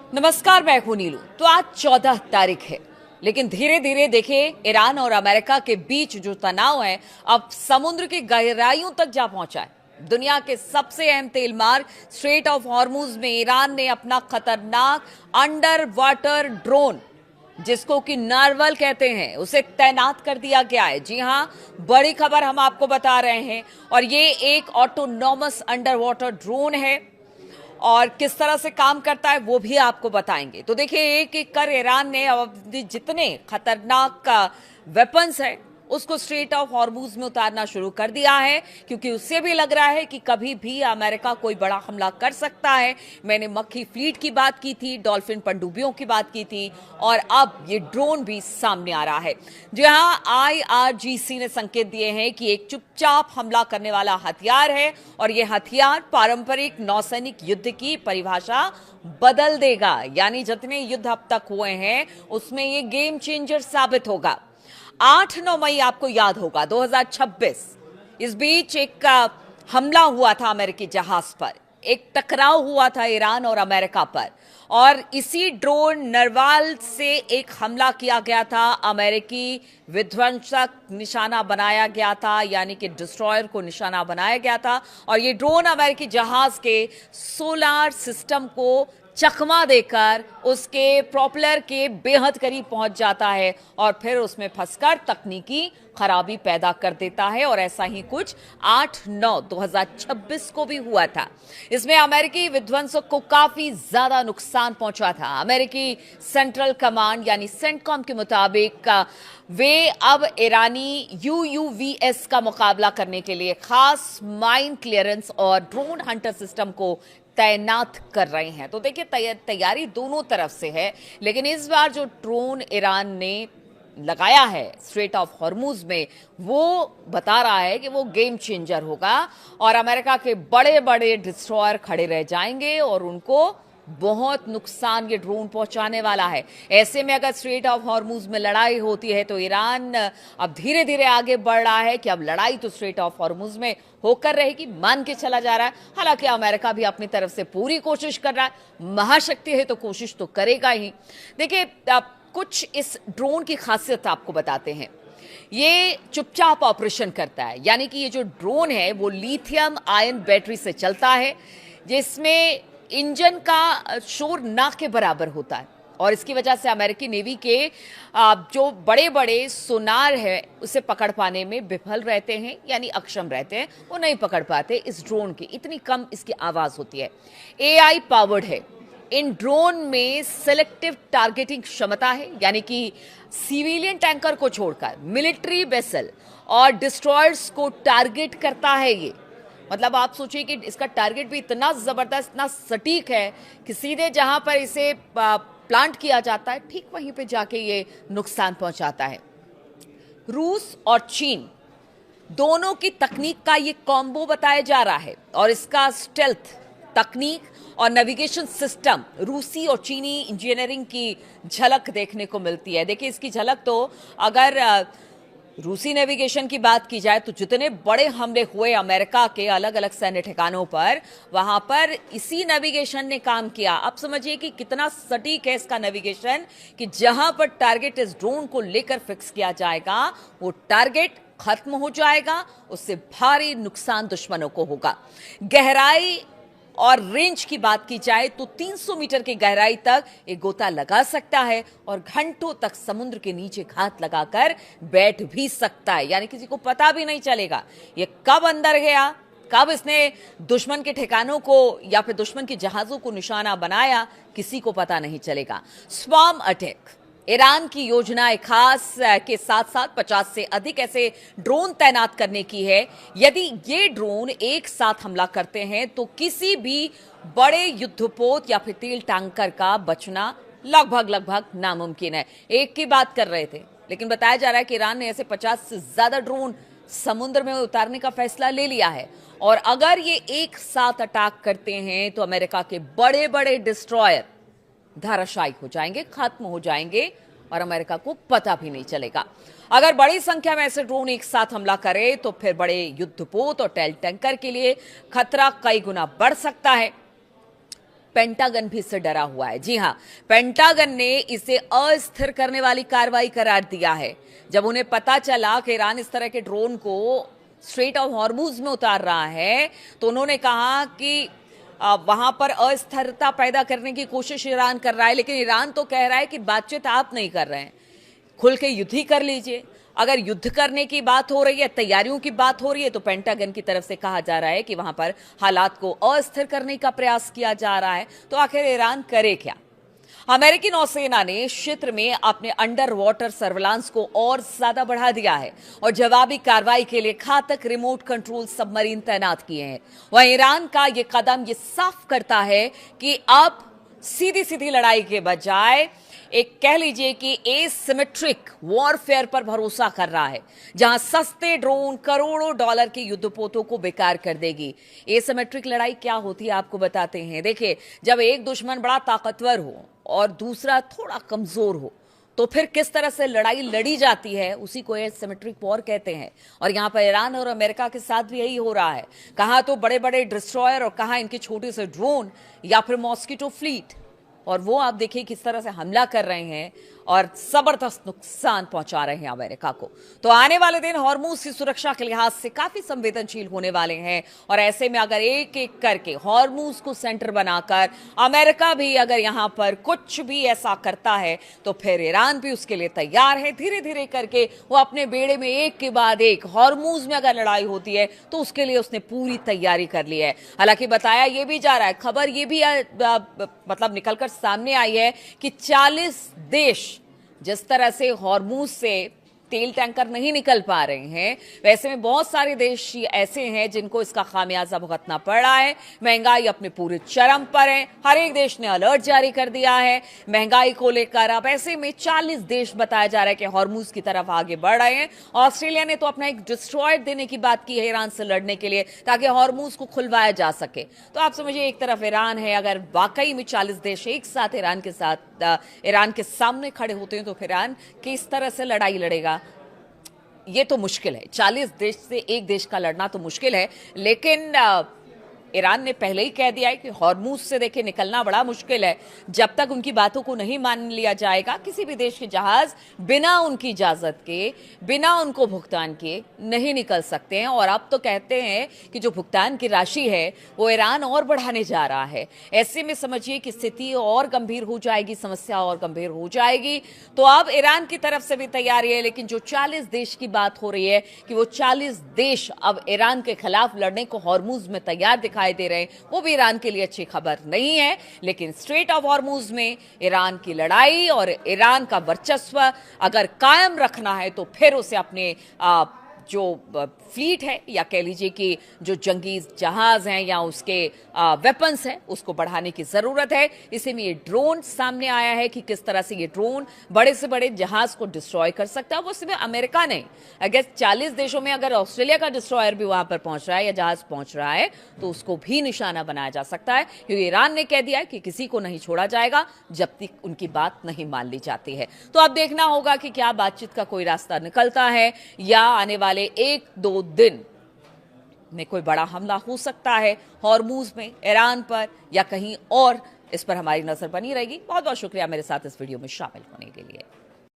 नमस्कार, मैं हूं नीलू। तो आज 14 तारीख है, लेकिन धीरे धीरे देखिए ईरान और अमेरिका के बीच जो तनाव है अब समुद्र की गहराइयों तक जा पहुंचा है। दुनिया के सबसे अहम तेल मार्ग स्ट्रेट ऑफ हॉर्मुज में ईरान ने अपना खतरनाक अंडर वाटर ड्रोन, जिसको कि नार्वल कहते हैं, उसे तैनात कर दिया गया है। जी हां, बड़ी खबर हम आपको बता रहे हैं। और ये एक ऑटोनॉमस अंडर वाटर ड्रोन है और किस तरह से काम करता है वो भी आपको बताएंगे। तो देखिए, एक एक कर ईरान ने अब जितने खतरनाक वेपन्स है उसको स्ट्रेट ऑफ हॉर्मुज में उतारना शुरू कर दिया है, क्योंकि उससे भी लग रहा है कि कभी भी अमेरिका कोई बड़ा हमला कर सकता है। मैंने मक्खी फ्लीट की बात की थी, डॉल्फिन पनडुब्बियों की बात की थी, और अब ये ड्रोन भी सामने आ रहा है। जी हाँ, IRGC ने संकेत दिए हैं कि एक चुपचाप हमला करने वाला हथियार है और ये हथियार पारंपरिक नौसैनिक युद्ध की परिभाषा बदल देगा। यानी जितने युद्ध अब तक हुए हैं उसमें ये गेम चेंजर साबित होगा। 8-9 मई आपको याद होगा 2026, इस बीच एक हमला हुआ था अमेरिकी जहाज पर, एक टकराव हुआ था ईरान और अमेरिका पर, और इसी ड्रोन नरवाल से एक हमला किया गया था। अमेरिकी विध्वंसक निशाना बनाया गया था, यानी कि डिस्ट्रॉयर को निशाना बनाया गया था, और ये ड्रोन अमेरिकी जहाज के सोलार सिस्टम को चकमा देकर उसके प्रोपेलर के बेहद करीब पहुंच जाता है और फिर उसमें फंसकर तकनीकी खराबी पैदा कर देता है। और ऐसा ही कुछ 8-9-2026 को भी हुआ था। इसमें अमेरिकी विध्वंसक को काफी ज्यादा नुकसान पहुंचा था। अमेरिकी सेंट्रल कमांड यानी सेंटकॉम के मुताबिक वे अब ईरानी UUVs का मुकाबला करने के लिए खास माइन क्लियरेंस और ड्रोन हंटर सिस्टम को तैनात कर रहे हैं। तो देखिए, तैयारी दोनों तरफ से है, लेकिन इस बार जो ड्रोन ईरान ने लगाया है स्ट्रेट ऑफ हॉर्मुज में, वो बता रहा है कि वो गेम चेंजर होगा और अमेरिका के बड़े बड़े डिस्ट्रॉयर खड़े रह जाएंगे और उनको बहुत नुकसान ये ड्रोन पहुंचाने वाला है। ऐसे में अगर स्ट्रेट ऑफ हॉर्मुज में लड़ाई होती है तो ईरान अब धीरे धीरे आगे बढ़ रहा है कि अब लड़ाई तो स्ट्रेट ऑफ हॉर्मुज में होकर रहेगी, मान के चला जा रहा है। हालांकि अमेरिका भी अपनी तरफ से पूरी कोशिश कर रहा है, महाशक्ति है तो कोशिश तो करेगा ही। देखिए, कुछ इस ड्रोन की खासियत आपको बताते हैं। ये चुपचाप ऑपरेशन करता है, यानी कि ये जो ड्रोन है वो लिथियम आयन बैटरी से चलता है, जिसमें इंजन का शोर ना के बराबर होता है, और इसकी वजह से अमेरिकी नेवी के जो बड़े बड़े सोनार है उसे पकड़ पाने में विफल रहते हैं, यानी अक्षम रहते हैं, वो नहीं पकड़ पाते इस ड्रोन की, इतनी कम इसकी आवाज होती है। AI पावर्ड है। इन ड्रोन में सेलेक्टिव टारगेटिंग क्षमता है, यानी कि सिविलियन टैंकर को छोड़कर मिलिट्री वेसल और डिस्ट्रॉयर्स को टारगेट करता है ये। मतलब आप सोचिए कि इसका टारगेट भी इतना जबरदस्त, इतना सटीक है कि सीधे जहां पर इसे प्लांट किया जाता है ठीक वहीं पे जाके ये नुकसान पहुंचाता है। रूस और चीन दोनों की तकनीक का ये कॉम्बो बताया जा रहा है, और इसका स्टेल्थ तकनीक और नेविगेशन सिस्टम, रूसी और चीनी इंजीनियरिंग की झलक देखने को मिलती है। देखिए, इसकी झलक तो अगर रूसी नेविगेशन की बात की जाए तो जितने बड़े हमले हुए अमेरिका के अलग अलग सैन्य ठिकानों पर, वहां पर इसी नेविगेशन ने काम किया। अब समझिए कि कितना सटीक है इसका नेविगेशन, कि जहां पर टारगेट इस ड्रोन को लेकर फिक्स किया जाएगा वो टारगेट खत्म हो जाएगा, उससे भारी नुकसान दुश्मनों को होगा। गहराई और रेंज की बात की जाए तो 300 मीटर की गहराई तक एक गोता लगा सकता है और घंटों तक समुद्र के नीचे घात लगाकर बैठ भी सकता है, यानी किसी को पता भी नहीं चलेगा ये कब अंदर गया, कब इसने दुश्मन के ठिकानों को या फिर दुश्मन के जहाजों को निशाना बनाया, किसी को पता नहीं चलेगा। स्वॉर्म अटैक, ईरान की योजना एक खास के साथ साथ 50 से अधिक ऐसे ड्रोन तैनात करने की है। यदि ये ड्रोन एक साथ हमला करते हैं तो किसी भी बड़े युद्धपोत या फिर तेल टैंकर का बचना लगभग नामुमकिन है। एक की बात कर रहे थे, लेकिन बताया जा रहा है कि ईरान ने ऐसे 50 से ज्यादा ड्रोन समुद्र में उतारने का फैसला ले लिया है, और अगर ये एक साथ अटैक करते हैं तो अमेरिका के बड़े बड़े डिस्ट्रॉयर धाराशायी हो जाएंगे, खत्म हो जाएंगे, और अमेरिका को पता भी नहीं चलेगा। अगर बड़ी संख्या में ऐसे ड्रोन एक साथ हमला करे तो फिर बड़े युद्धपोत और तेल टैंकर के लिए खतरा कई गुना बढ़ सकता है। पेंटागन भी इससे डरा हुआ है। जी हां, पेंटागन ने इसे अस्थिर करने वाली कार्रवाई करार दिया है। जब उन्हें पता चला कि ईरान इस तरह के ड्रोन को स्ट्रेट ऑफ हॉर्मुज में उतार रहा है, तो उन्होंने कहा कि वहां पर अस्थिरता पैदा करने की कोशिश ईरान कर रहा है। लेकिन ईरान तो कह रहा है कि बातचीत आप नहीं कर रहे हैं, खुल के युद्ध ही कर लीजिए। अगर युद्ध करने की बात हो रही है, तैयारियों की बात हो रही है, तो पेंटागन की तरफ से कहा जा रहा है कि वहां पर हालात को अस्थिर करने का प्रयास किया जा रहा है। तो आखिर ईरान करे क्या? अमेरिकी नौसेना ने इस क्षेत्र में अपने अंडर वाटर सर्विलांस को और ज्यादा बढ़ा दिया है और जवाबी कार्रवाई के लिए घातक रिमोट कंट्रोल सबमरीन तैनात किए हैं। वहीं ईरान का यह कदम यह साफ करता है कि अब सीधी सीधी लड़ाई के बजाय एक कह लीजिए कि एसिमेट्रिक वॉरफेयर पर भरोसा कर रहा है, जहां सस्ते ड्रोन करोड़ों डॉलर के युद्धपोतों को बेकार कर देगी। एसिमेट्रिक लड़ाई क्या होती है आपको बताते हैं। देखिए, जब एक दुश्मन बड़ा ताकतवर हो और दूसरा थोड़ा कमजोर हो, तो फिर किस तरह से लड़ाई लड़ी जाती है, उसी को एसिमेट्रिक वॉर कहते हैं। और यहां पर ईरान और अमेरिका के साथ भी यही हो रहा है। कहां तो बड़े बड़े डिस्ट्रॉयर और कहां इनके छोटे से ड्रोन या फिर मॉस्किटो फ्लीट, और वो आप देखिए किस तरह से हमला कर रहे हैं और जबरदस्त नुकसान पहुंचा रहे हैं अमेरिका को। तो आने वाले दिन हॉर्मुज की सुरक्षा के लिहाज से काफी संवेदनशील होने वाले हैं। और ऐसे में अगर एक एक करके हॉर्मुज को सेंटर बनाकर अमेरिका भी अगर यहां पर कुछ भी ऐसा करता है, तो फिर ईरान भी उसके लिए तैयार है। धीरे धीरे करके वो अपने बेड़े में एक के बाद एक, हॉर्मुज में अगर लड़ाई होती है तो उसके लिए उसने पूरी तैयारी कर ली है। हालांकि बताया यह भी जा रहा है, खबर यह भी मतलब निकलकर सामने आई है कि 40 देश जिस तरह से हॉर्मुज से तेल टैंकर नहीं निकल पा रहे हैं, वैसे में बहुत सारे देश ऐसे हैं जिनको इसका खामियाजा भुगतना पड़ रहा है। महंगाई अपने पूरे चरम पर है, हर एक देश ने अलर्ट जारी कर दिया है महंगाई को लेकर। अब ऐसे में 40 देश बताया जा रहा है कि हॉर्मुज की तरफ आगे बढ़ रहे हैं। ऑस्ट्रेलिया ने तो अपना एक डिस्ट्रॉयर देने की बात की है ईरान से लड़ने के लिए, ताकि हॉर्मुज को खुलवाया जा सके। तो आप समझिए, एक तरफ ईरान है, अगर वाकई में 40 देश एक साथ ईरान के सामने खड़े होते हैं, तो फिर ईरान किस तरह से लड़ाई लड़ेगा, ये तो मुश्किल है। 40 देश से एक देश का लड़ना तो मुश्किल है। लेकिन ईरान ने पहले ही कह दिया है कि हॉर्मुज से देखिए निकलना बड़ा मुश्किल है। जब तक उनकी बातों को नहीं मान लिया जाएगा, किसी भी देश के जहाज बिना उनकी इजाजत के, बिना उनको भुगतान किए नहीं निकल सकते हैं। और अब तो कहते हैं कि जो भुगतान की राशि है वो ईरान और बढ़ाने जा रहा है। ऐसे में समझिए कि स्थिति और गंभीर हो जाएगी, समस्या और गंभीर हो जाएगी। तो अब ईरान की तरफ से भी तैयारी है, लेकिन जो 40 देश की बात हो रही है कि वो 40 देश अब ईरान के खिलाफ लड़ने को हॉर्मुज में तैयार दिखाई दे रहे हैं, वो भी ईरान के लिए अच्छी खबर नहीं है। लेकिन स्ट्रेट ऑफ हॉर्मुज में ईरान की लड़ाई और ईरान का वर्चस्व अगर कायम रखना है, तो फिर उसे अपने जो फ्लीट है, या कह लीजिए कि जो जंगी जहाज हैं या उसके वेपन्स हैं, उसको बढ़ाने की जरूरत है। इसी में ये ड्रोन सामने आया है कि किस तरह से ये ड्रोन बड़े से बड़े जहाज को डिस्ट्रॉय कर सकता है। वो सिर्फ अमेरिका नहीं, अगर 40 देशों में अगर ऑस्ट्रेलिया का डिस्ट्रॉयर भी वहां पर पहुंच रहा है या जहाज पहुंच रहा है, तो उसको भी निशाना बनाया जा सकता है। क्योंकि ईरान ने कह दिया है कि किसी को नहीं छोड़ा जाएगा जब तक उनकी बात नहीं मान ली जाती है। तो अब देखना होगा कि क्या बातचीत का कोई रास्ता निकलता है, या आने वाले 1-2 दिन में कोई बड़ा हमला हो सकता है हॉर्मुज में, ईरान पर या कहीं और। इस पर हमारी नजर बनी रहेगी। बहुत बहुत शुक्रिया मेरे साथ इस वीडियो में शामिल होने के लिए।